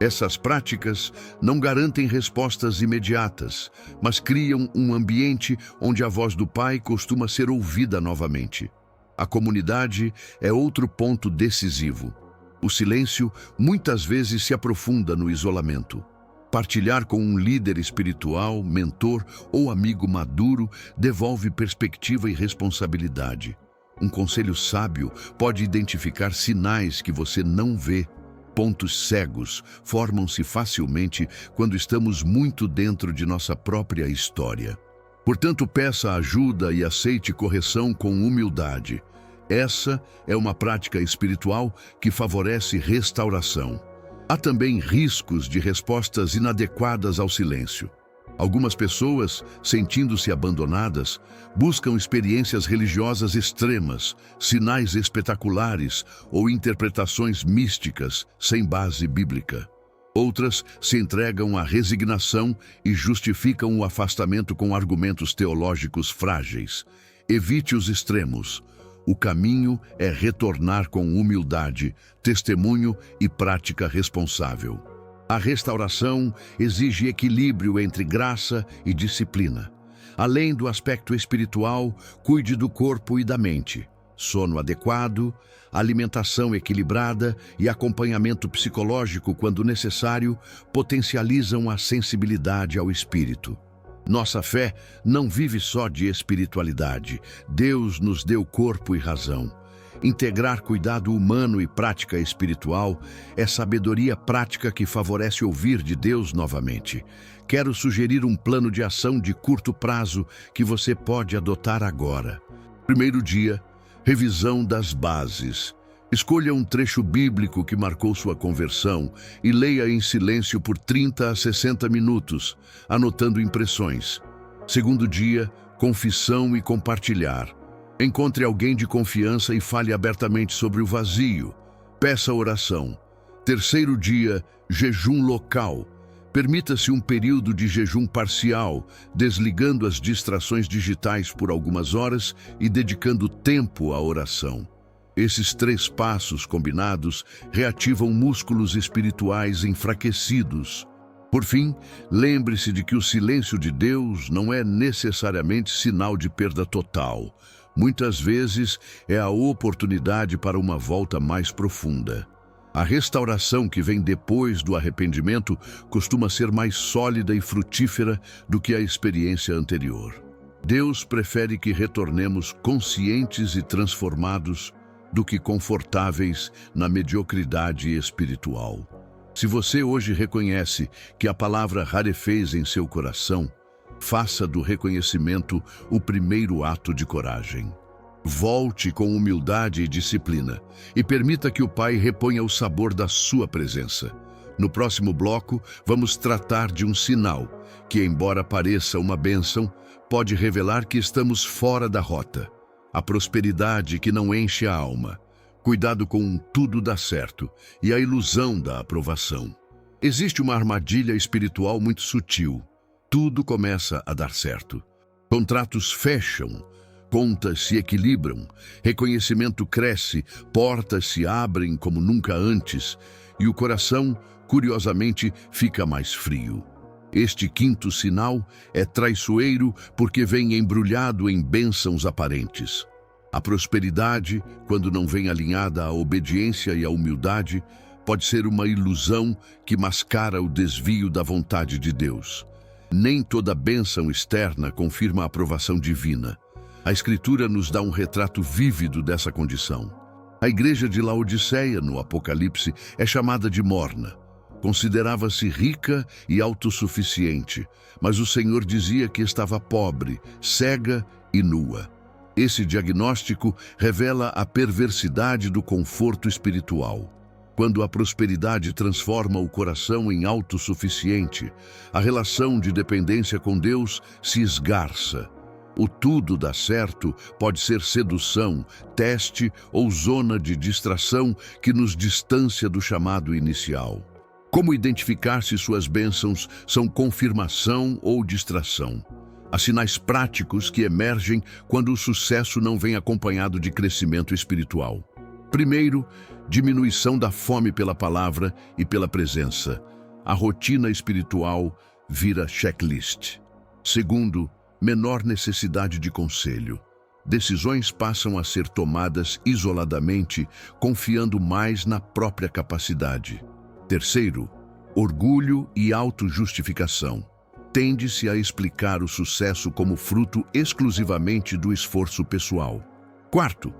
Essas práticas não garantem respostas imediatas, mas criam um ambiente onde a voz do Pai costuma ser ouvida novamente. A comunidade é outro ponto decisivo. O silêncio muitas vezes se aprofunda no isolamento. Partilhar com um líder espiritual, mentor ou amigo maduro devolve perspectiva e responsabilidade. Um conselho sábio pode identificar sinais que você não vê. Pontos cegos formam-se facilmente quando estamos muito dentro de nossa própria história. Portanto, peça ajuda e aceite correção com humildade. Essa é uma prática espiritual que favorece restauração. Há também riscos de respostas inadequadas ao silêncio. Algumas pessoas, sentindo-se abandonadas, buscam experiências religiosas extremas, sinais espetaculares ou interpretações místicas sem base bíblica. Outras se entregam à resignação e justificam o afastamento com argumentos teológicos frágeis. Evite os extremos. O caminho é retornar com humildade, testemunho e prática responsável. A restauração exige equilíbrio entre graça e disciplina. Além do aspecto espiritual, cuide do corpo e da mente. Sono adequado, alimentação equilibrada e acompanhamento psicológico, quando necessário, potencializam a sensibilidade ao espírito. Nossa fé não vive só de espiritualidade. Deus nos deu corpo e razão. Integrar cuidado humano e prática espiritual é sabedoria prática que favorece ouvir de Deus novamente. Quero sugerir um plano de ação de curto prazo que você pode adotar agora. Primeiro dia, revisão das bases. Escolha um trecho bíblico que marcou sua conversão e leia em silêncio por 30 a 60 minutos, anotando impressões. Segundo dia, confissão e compartilhar. Encontre alguém de confiança e fale abertamente sobre o vazio. Peça oração. Terceiro dia, jejum local. Permita-se um período de jejum parcial, desligando as distrações digitais por algumas horas e dedicando tempo à oração. Esses 3 passos combinados reativam músculos espirituais enfraquecidos. Por fim, lembre-se de que o silêncio de Deus não é necessariamente sinal de perda total. Muitas vezes é a oportunidade para uma volta mais profunda. A restauração que vem depois do arrependimento costuma ser mais sólida e frutífera do que a experiência anterior. Deus prefere que retornemos conscientes e transformados do que confortáveis na mediocridade espiritual. Se você hoje reconhece que a palavra rarefez em seu coração, faça do reconhecimento o primeiro ato de coragem. Volte com humildade e disciplina e permita que o Pai reponha o sabor da sua presença. No próximo bloco, vamos tratar de um sinal que, embora pareça uma bênção, pode revelar que estamos fora da rota. A prosperidade que não enche a alma. Cuidado com tudo dá certo e a ilusão da aprovação. Existe uma armadilha espiritual muito sutil. Tudo começa a dar certo. Contratos fecham, contas se equilibram, reconhecimento cresce, portas se abrem como nunca antes e o coração, curiosamente, fica mais frio. Este quinto sinal é traiçoeiro porque vem embrulhado em bênçãos aparentes. A prosperidade, quando não vem alinhada à obediência e à humildade, pode ser uma ilusão que mascara o desvio da vontade de Deus. Nem toda bênção externa confirma a aprovação divina. A Escritura nos dá um retrato vívido dessa condição. A igreja de Laodiceia, no Apocalipse, é chamada de morna. Considerava-se rica e autossuficiente, mas o Senhor dizia que estava pobre, cega e nua. Esse diagnóstico revela a perversidade do conforto espiritual. Quando a prosperidade transforma o coração em autossuficiente, a relação de dependência com Deus se esgarça. O tudo dá certo pode ser sedução, teste ou zona de distração que nos distancia do chamado inicial. Como identificar se suas bênçãos são confirmação ou distração? Há sinais práticos que emergem quando o sucesso não vem acompanhado de crescimento espiritual. Primeiro, diminuição da fome pela palavra e pela presença. A rotina espiritual vira checklist. Segundo, menor necessidade de conselho. Decisões passam a ser tomadas isoladamente, confiando mais na própria capacidade. Terceiro, orgulho e autojustificação. Tende-se a explicar o sucesso como fruto exclusivamente do esforço pessoal. Quarto,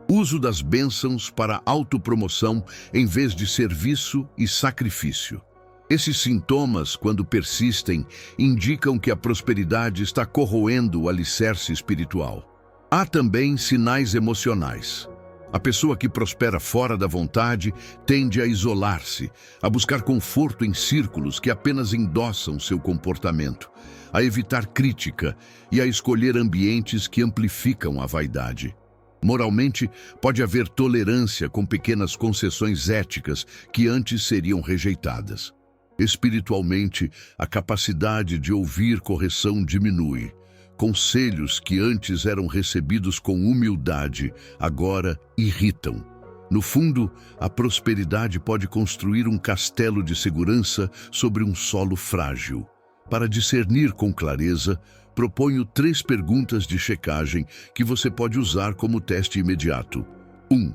uso das bênçãos para autopromoção em vez de serviço e sacrifício. Esses sintomas, quando persistem, indicam que a prosperidade está corroendo o alicerce espiritual. Há também sinais emocionais. A pessoa que prospera fora da vontade tende a isolar-se, a buscar conforto em círculos que apenas endossam seu comportamento, a evitar crítica e a escolher ambientes que amplificam a vaidade. Moralmente, pode haver tolerância com pequenas concessões éticas que antes seriam rejeitadas. Espiritualmente, a capacidade de ouvir correção diminui. Conselhos que antes eram recebidos com humildade, agora irritam. No fundo, a prosperidade pode construir um castelo de segurança sobre um solo frágil. Para discernir com clareza, proponho 3 perguntas de checagem que você pode usar como teste imediato. 1.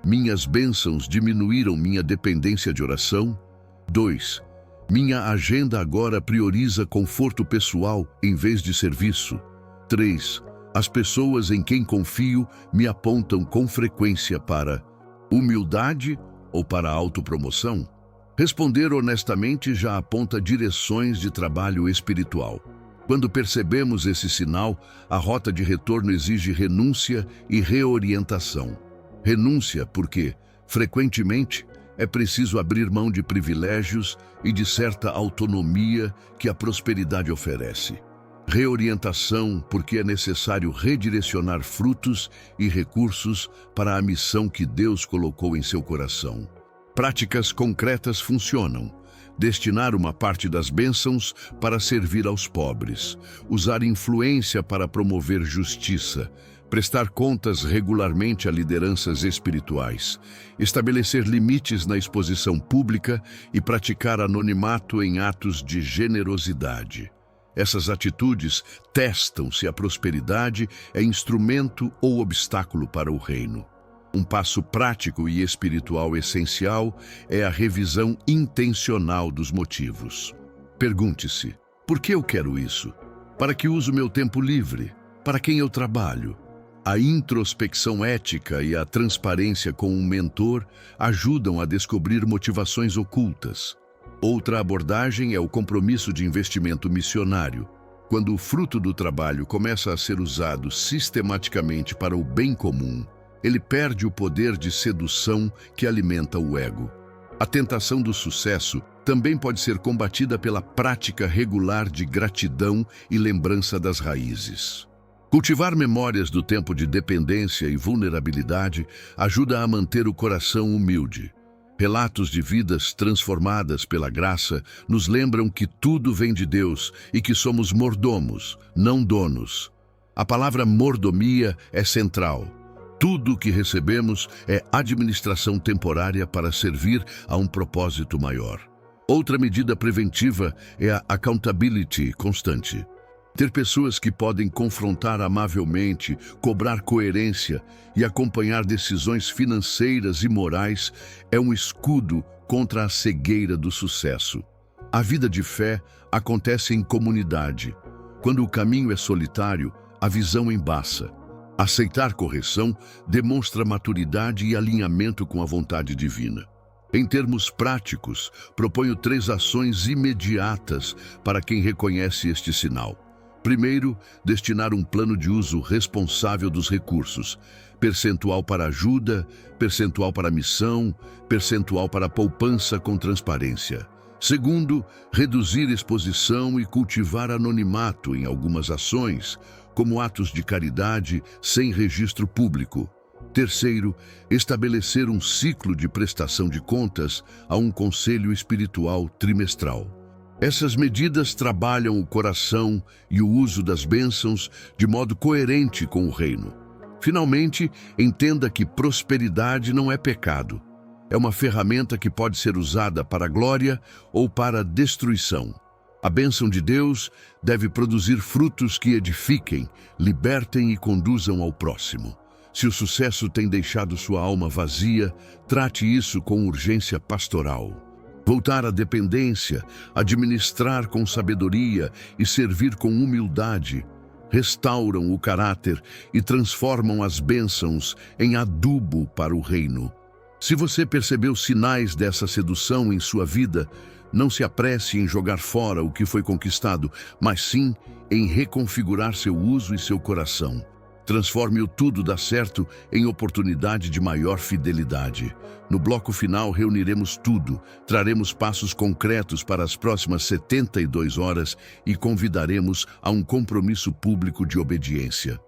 Minhas bênçãos diminuíram minha dependência de oração? 2. Minha agenda agora prioriza conforto pessoal em vez de serviço? 3. As pessoas em quem confio me apontam com frequência para humildade ou para autopromoção? Responder honestamente já aponta direções de trabalho espiritual. Quando percebemos esse sinal, a rota de retorno exige renúncia e reorientação. Renúncia porque, frequentemente, é preciso abrir mão de privilégios e de certa autonomia que a prosperidade oferece. Reorientação, porque é necessário redirecionar frutos e recursos para a missão que Deus colocou em seu coração. Práticas concretas funcionam. Destinar uma parte das bênçãos para servir aos pobres. Usar influência para promover justiça. Prestar contas regularmente a lideranças espirituais. Estabelecer limites na exposição pública e praticar anonimato em atos de generosidade. Essas atitudes testam se a prosperidade é instrumento ou obstáculo para o reino. Um passo prático e espiritual essencial é a revisão intencional dos motivos. Pergunte-se: por que eu quero isso? Para que uso meu tempo livre? Para quem eu trabalho? A introspecção ética e a transparência com um mentor ajudam a descobrir motivações ocultas. Outra abordagem é o compromisso de investimento missionário. Quando o fruto do trabalho começa a ser usado sistematicamente para o bem comum, ele perde o poder de sedução que alimenta o ego. A tentação do sucesso também pode ser combatida pela prática regular de gratidão e lembrança das raízes. Cultivar memórias do tempo de dependência e vulnerabilidade ajuda a manter o coração humilde. Relatos de vidas transformadas pela graça nos lembram que tudo vem de Deus e que somos mordomos, não donos. A palavra mordomia é central. Tudo o que recebemos é administração temporária para servir a um propósito maior. Outra medida preventiva é a accountability constante. Ter pessoas que podem confrontar amavelmente, cobrar coerência e acompanhar decisões financeiras e morais é um escudo contra a cegueira do sucesso. A vida de fé acontece em comunidade. Quando o caminho é solitário, a visão embaça. Aceitar correção demonstra maturidade e alinhamento com a vontade divina. Em termos práticos, proponho 3 ações imediatas para quem reconhece este sinal. Primeiro, destinar um plano de uso responsável dos recursos. Percentual para ajuda, percentual para missão, percentual para poupança com transparência. Segundo, reduzir exposição e cultivar anonimato em algumas ações, como atos de caridade sem registro público. Terceiro, estabelecer um ciclo de prestação de contas a um conselho espiritual trimestral. Essas medidas trabalham o coração e o uso das bênçãos de modo coerente com o reino. Finalmente, entenda que prosperidade não é pecado. É uma ferramenta que pode ser usada para a glória ou para a destruição. A bênção de Deus deve produzir frutos que edifiquem, libertem e conduzam ao próximo. Se o sucesso tem deixado sua alma vazia, trate isso com urgência pastoral. Voltar à dependência, administrar com sabedoria e servir com humildade restauram o caráter e transformam as bênçãos em adubo para o reino. Se você percebeu sinais dessa sedução em sua vida, não se apresse em jogar fora o que foi conquistado, mas sim em reconfigurar seu uso e seu coração. Transforme o tudo dá certo em oportunidade de maior fidelidade. No bloco final reuniremos tudo, traremos passos concretos para as próximas 72 horas e convidaremos a um compromisso público de obediência.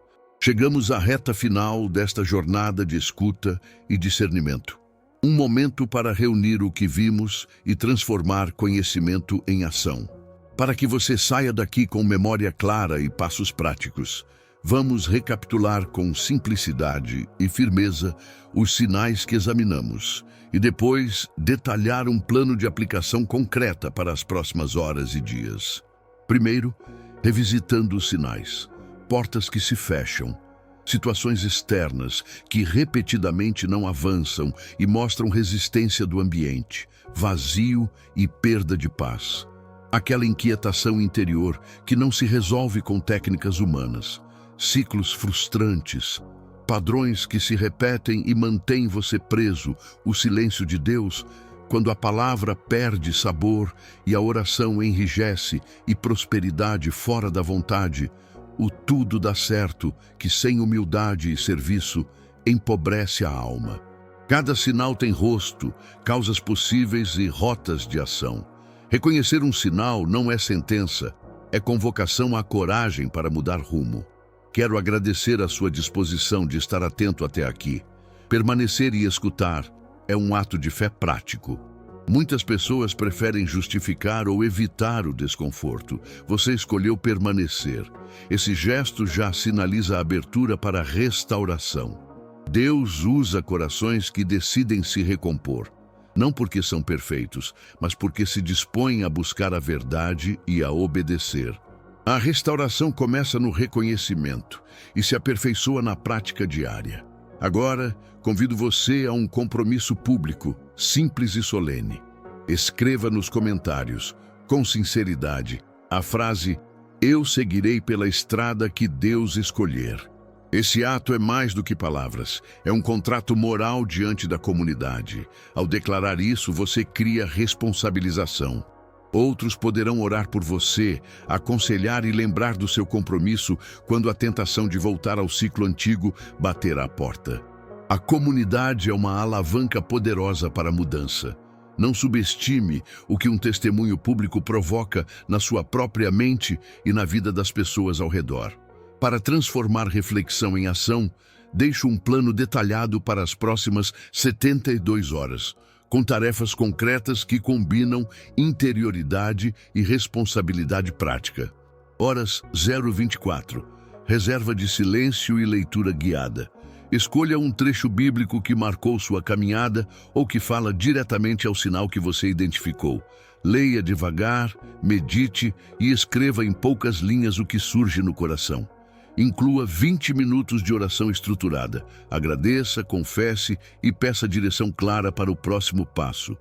Chegamos à reta final desta jornada de escuta e discernimento. Um momento para reunir o que vimos e transformar conhecimento em ação. Para que você saia daqui com memória clara e passos práticos, vamos recapitular com simplicidade e firmeza os sinais que examinamos e depois detalhar um plano de aplicação concreta para as próximas horas e dias. Primeiro, revisitando os sinais, portas que se fecham, situações externas que repetidamente não avançam e mostram resistência do ambiente, vazio e perda de paz. Aquela inquietação interior que não se resolve com técnicas humanas. Ciclos frustrantes, padrões que se repetem e mantêm você preso, o silêncio de Deus, quando a palavra perde sabor e a oração enrijece e prosperidade fora da vontade, o tudo dá certo que sem humildade e serviço empobrece a alma. Cada sinal tem rosto, causas possíveis e rotas de ação. Reconhecer um sinal não é sentença, é convocação à coragem para mudar rumo. Quero agradecer a sua disposição de estar atento até aqui. Permanecer e escutar é um ato de fé prático. Muitas pessoas preferem justificar ou evitar o desconforto. Você escolheu permanecer. Esse gesto já sinaliza a abertura para a restauração. Deus usa corações que decidem se recompor. Não porque são perfeitos, mas porque se dispõem a buscar a verdade e a obedecer. A restauração começa no reconhecimento e se aperfeiçoa na prática diária. Agora, convido você a um compromisso público, simples e solene. Escreva nos comentários, com sinceridade, a frase "Eu seguirei pela estrada que Deus escolher". Esse ato é mais do que palavras, é um contrato moral diante da comunidade. Ao declarar isso, você cria responsabilização. Outros poderão orar por você, aconselhar e lembrar do seu compromisso quando a tentação de voltar ao ciclo antigo bater à porta. A comunidade é uma alavanca poderosa para a mudança. Não subestime o que um testemunho público provoca na sua própria mente e na vida das pessoas ao redor. Para transformar reflexão em ação, deixo um plano detalhado para as próximas 72 horas. Com tarefas concretas que combinam interioridade e responsabilidade prática. Horas 024. Reserva de silêncio e leitura guiada. Escolha um trecho bíblico que marcou sua caminhada ou que fala diretamente ao sinal que você identificou. Leia devagar, medite e escreva em poucas linhas o que surge no coração. Inclua 20 minutos de oração estruturada. Agradeça, confesse e peça direção clara para o próximo passo.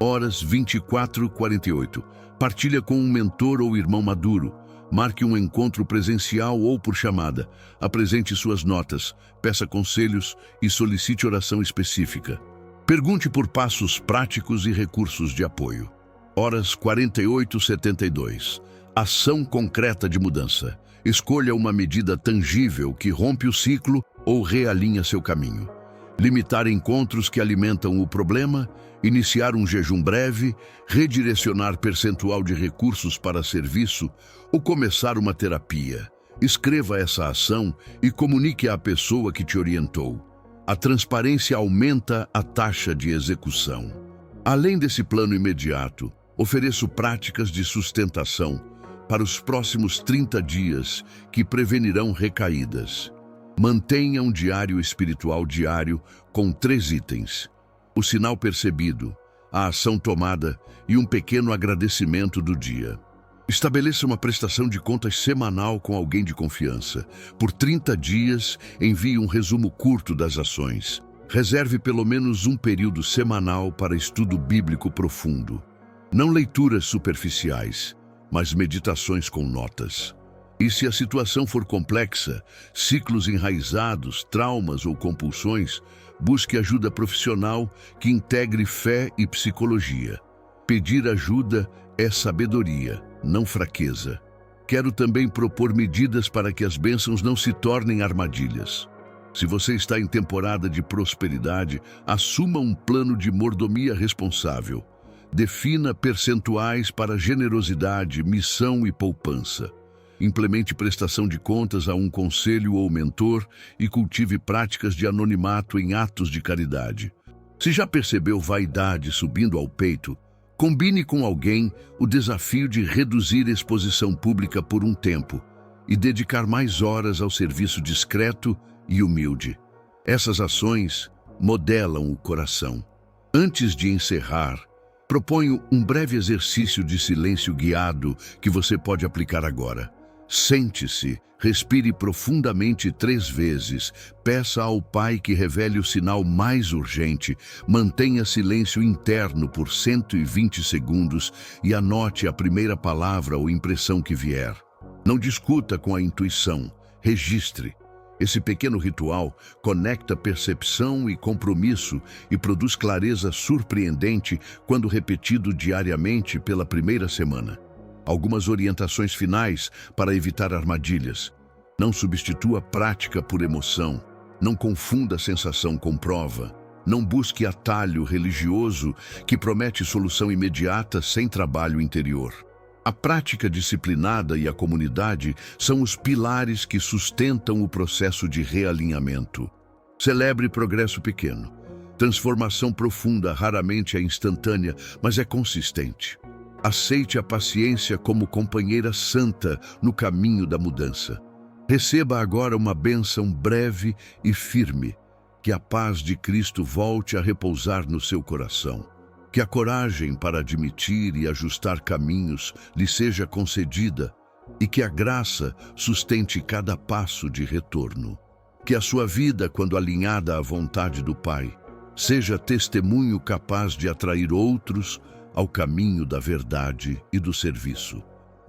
Horas 24h48. Partilha com um mentor ou irmão maduro. Marque um encontro presencial ou por chamada. Apresente suas notas, peça conselhos e solicite oração específica. Pergunte por passos práticos e recursos de apoio. Horas 48h72. Ação concreta de mudança. Escolha uma medida tangível que rompe o ciclo ou realinha seu caminho. Limitar encontros que alimentam o problema, iniciar um jejum breve, redirecionar percentual de recursos para serviço ou começar uma terapia. Escreva essa ação e comunique à pessoa que te orientou. A transparência aumenta a taxa de execução. Além desse plano imediato, ofereço práticas de sustentação para os próximos 30 dias que prevenirão recaídas. Mantenha um diário espiritual diário com 3 itens: o sinal percebido, a ação tomada e um pequeno agradecimento do dia. Estabeleça uma prestação de contas semanal com alguém de confiança. Por 30 dias, envie um resumo curto das ações. Reserve pelo menos um período semanal para estudo bíblico profundo. Não leituras superficiais, mas meditações com notas. E se a situação for complexa, ciclos enraizados, traumas ou compulsões, busque ajuda profissional que integre fé e psicologia. Pedir ajuda é sabedoria, não fraqueza. Quero também propor medidas para que as bênçãos não se tornem armadilhas. Se você está em temporada de prosperidade, assuma um plano de mordomia responsável. Defina percentuais para generosidade, missão e poupança. Implemente prestação de contas a um conselho ou mentor e cultive práticas de anonimato em atos de caridade. Se já percebeu vaidade subindo ao peito, combine com alguém o desafio de reduzir a exposição pública por um tempo e dedicar mais horas ao serviço discreto e humilde. Essas ações modelam o coração. Antes de encerrar, proponho um breve exercício de silêncio guiado que você pode aplicar agora. Sente-se, respire profundamente 3 vezes, peça ao Pai que revele o sinal mais urgente, mantenha silêncio interno por 120 segundos e anote a primeira palavra ou impressão que vier. Não discuta com a intuição, registre. Esse pequeno ritual conecta percepção e compromisso e produz clareza surpreendente quando repetido diariamente pela primeira semana. Algumas orientações finais para evitar armadilhas. Não substitua prática por emoção. Não confunda sensação com prova. Não busque atalho religioso que promete solução imediata sem trabalho interior. A prática disciplinada e a comunidade são os pilares que sustentam o processo de realinhamento. Celebre progresso pequeno. Transformação profunda raramente é instantânea, mas é consistente. Aceite a paciência como companheira santa no caminho da mudança. Receba agora uma bênção breve e firme. Que a paz de Cristo volte a repousar no seu coração. Que a coragem para admitir e ajustar caminhos lhe seja concedida e que a graça sustente cada passo de retorno. Que a sua vida, quando alinhada à vontade do Pai, seja testemunho capaz de atrair outros ao caminho da verdade e do serviço.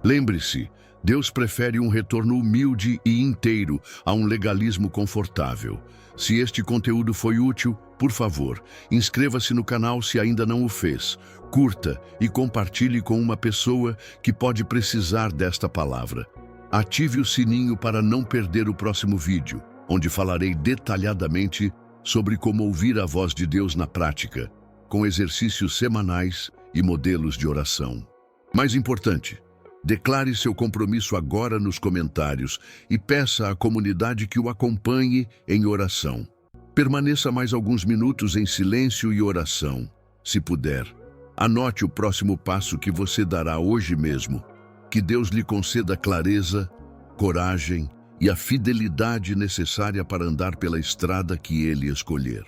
Lembre-se, Deus prefere um retorno humilde e inteiro a um legalismo confortável. Se este conteúdo foi útil, por favor, inscreva-se no canal se ainda não o fez, curta e compartilhe com uma pessoa que pode precisar desta palavra. Ative o sininho para não perder o próximo vídeo, onde falarei detalhadamente sobre como ouvir a voz de Deus na prática, com exercícios semanais e modelos de oração. Mais importante, declare seu compromisso agora nos comentários e peça à comunidade que o acompanhe em oração. Permaneça mais alguns minutos em silêncio e oração, se puder. Anote o próximo passo que você dará hoje mesmo. Que Deus lhe conceda clareza, coragem e a fidelidade necessária para andar pela estrada que Ele escolher.